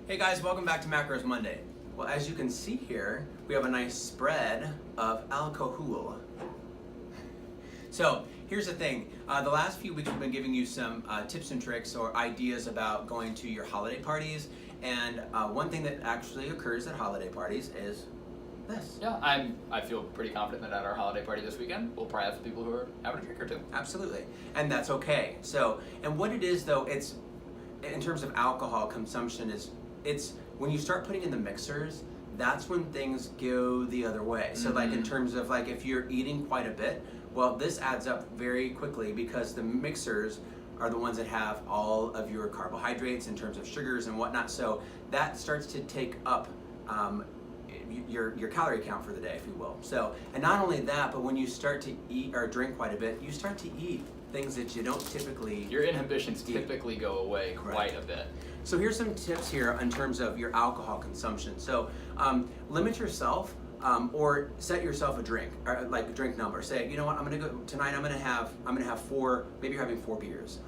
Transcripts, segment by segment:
Hey guys, welcome back to Macros Monday. Well, as you can see here, we have a nice spread of alcohol. So here's the thing, the last few weeks we've been giving you some tips and tricks or ideas about going to your holiday parties, and one thing that actually occurs at holiday parties is this. Yeah, I feel pretty confident that at our holiday party this weekend, we'll probably have some people who are having a drink or two. Absolutely, and that's okay. So, and what it is though, it's, in terms of alcohol consumption, it's when you start putting in the mixers, that's when things go the other way. So like in terms of like if you're eating quite a bit, well, this adds up very quickly because the mixers are the ones that have all of your carbohydrates in terms of sugars and whatnot. So that starts to take up your calorie count for the day, if you will. So, and not only that, but when you start to eat or drink quite a bit, you start to eat things that you don't typically Your inhibitions typically go away quite a bit. So here's some tips here in terms of your alcohol consumption. So limit yourself or set yourself a drink, or like a drink number. Say, you know what, I'm gonna go tonight. I'm gonna have four. Maybe you're having 4 beers.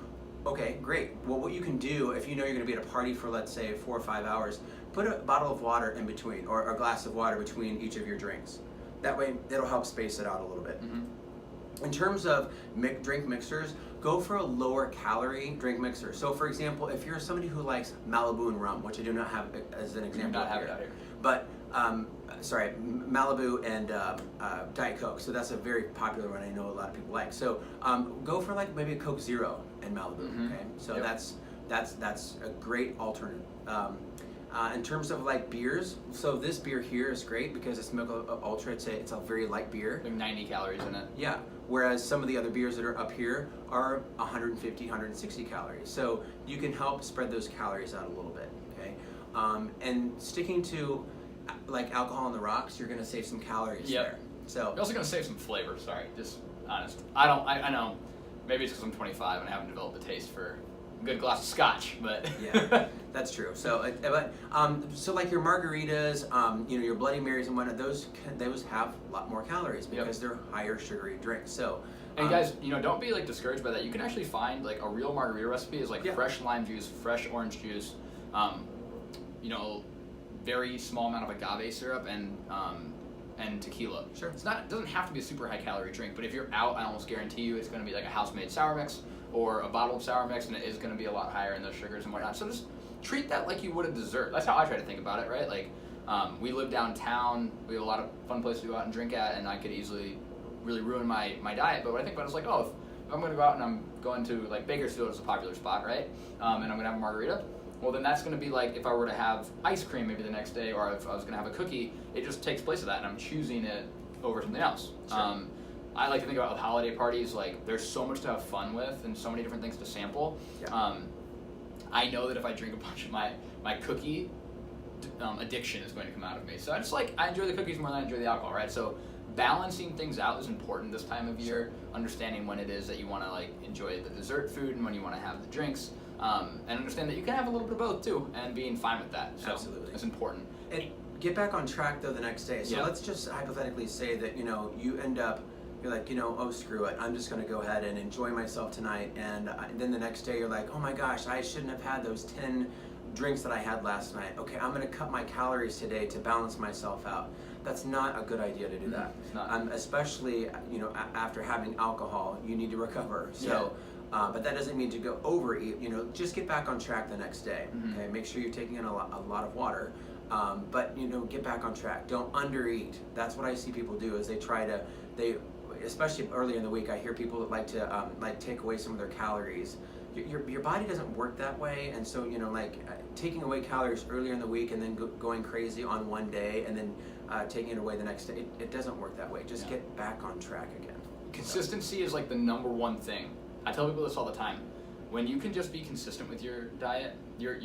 Okay, great. Well, what you can do if you know you're gonna be at a party for, let's say, 4 or 5 hours, put a bottle of water in between, or a glass of water between each of your drinks. That way, it'll help space it out a little bit. In terms of drink mixers, go for a lower calorie drink mixer. So for example, if you're somebody who likes Malibu and rum, which I do not have as an example, not have it out here. But Malibu and Diet Coke. So that's a very popular one. I know a lot of people like. So go for like maybe a Coke Zero and Malibu. Okay, so that's a great alternative. In terms of like beers, so this beer here is great because it's Michelob Ultra. It's a very light beer. Like 90 calories in it. Yeah. Whereas some of the other beers that are up here are 150, 160 calories. So you can help spread those calories out a little bit. Okay. And sticking to like alcohol on the rocks, you're going to save some calories there. So You're also going to save some flavor. Sorry, just honest. I know. Maybe it's because I'm 25 and I haven't developed a taste for a good glass of scotch, but yeah, that's true. So, so like your margaritas, your Bloody Marys and whatnot, those have a lot more calories because they're higher sugary drinks. So, and guys, don't be like discouraged by that. You can actually find like a real margarita recipe is like fresh lime juice, fresh orange juice, very small amount of agave syrup and tequila. Sure. It doesn't have to be a super high calorie drink, but if you're out, I almost guarantee you it's going to be like a house made sour mix or a bottle of sour mix, and it is going to be a lot higher in those sugars and whatnot. So just treat that like you would a dessert. That's how I try to think about it, right? Like we live downtown, we have a lot of fun places to go out and drink at, and I could easily really ruin my diet. But what I think about it is like, if I'm going to go out and I'm going to like Bakersfield is a popular spot, right? And I'm going to have a margarita. Well, then that's going to be like if I were to have ice cream maybe the next day, or if I was going to have a cookie, it just takes place of that, and I'm choosing it over something else. Sure. I like to think about with holiday parties, like there's so much to have fun with and so many different things to sample. Yeah. I know that if I drink a bunch of my cookie addiction is going to come out of me. So I enjoy the cookies more than I enjoy the alcohol, right? So balancing things out is important this time of year, understanding when it is that you want to like enjoy the dessert food and when you want to have the drinks. And understand that you can have a little bit of both too, and being fine with that. So absolutely, it's important. And get back on track though the next day. So let's just hypothetically say that you end up, you're like, oh screw it, I'm just going to go ahead and enjoy myself tonight, and then the next day you're like, oh my gosh, I shouldn't have had those 10 drinks that I had last night. Okay, I'm going to cut my calories today to balance myself out. That's not a good idea to do that. It's not. Especially after having alcohol, you need to recover. So. But that doesn't mean to go overeat. Just get back on track the next day. Okay, make sure you're taking in a lot of water. But get back on track. Don't undereat. That's what I see people do. Is especially early in the week, I hear people that like to take away some of their calories. Your body doesn't work that way, and so taking away calories earlier in the week and then going crazy on one day and then taking it away the next day, it doesn't work that way. Just get back on track again. Consistency is like the number one thing. I tell people this all the time. When you can just be consistent with your diet, you're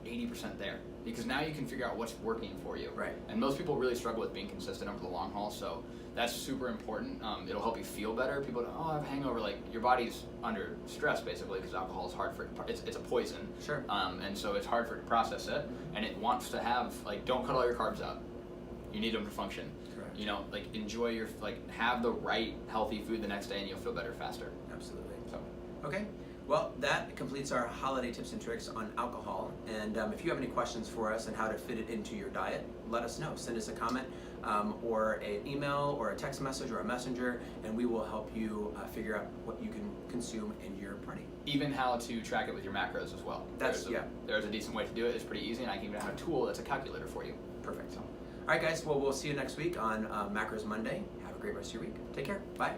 80% there, because now you can figure out what's working for you. Right. And most people really struggle with being consistent over the long haul, so that's super important. It'll help you feel better. People go, I have a hangover. Like your body's under stress basically because alcohol is hard for it. It's a poison. Sure. And so it's hard for it to process it, and it wants to have don't cut all your carbs out. You need them to function. Correct. Enjoy have the right healthy food the next day, and you'll feel better faster. Absolutely. So. Okay. Well, that completes our holiday tips and tricks on alcohol. And if you have any questions for us and how to fit it into your diet, let us know. Send us a comment or an email or a text message or a messenger, and we will help you figure out what you can consume in your party. Even how to track it with your macros as well. There's a decent way to do it. It's pretty easy, and I can even have a tool that's a calculator for you. Perfect. All right, guys. Well, we'll see you next week on Macros Monday. Have a great rest of your week. Take care. Bye.